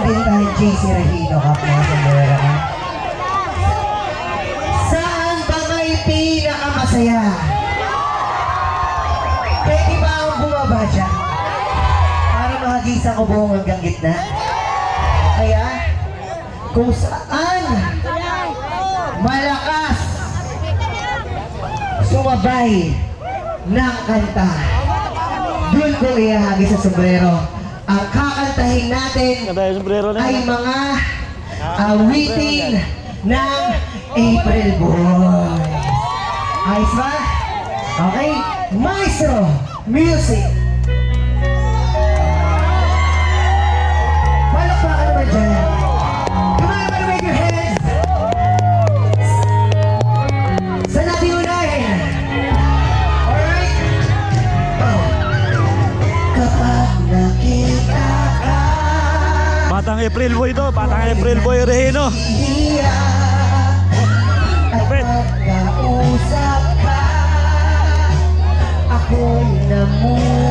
din kahit JC Regino ka po sa Mera. Saan ba may pinakamasaya? Pwede ba akong bumaba dyan? Para makagisa ko buong hanggang gitna. Kaya, kung saan malakas sumabay ng kanta, doon ko ihahagi sa sombrero. Ang kakantahin natin ay mga awitin ng April Boys. Ayos ba? Okay? Maestro, music! Palakpakan naman dyan. Come on, everybody, wave your hands! Saan natin unahin? Alright? Oh. Kapag nakita ka, Batang April Boy to, Batang April Boy Regino. at magkausap ka, ako'y namuha.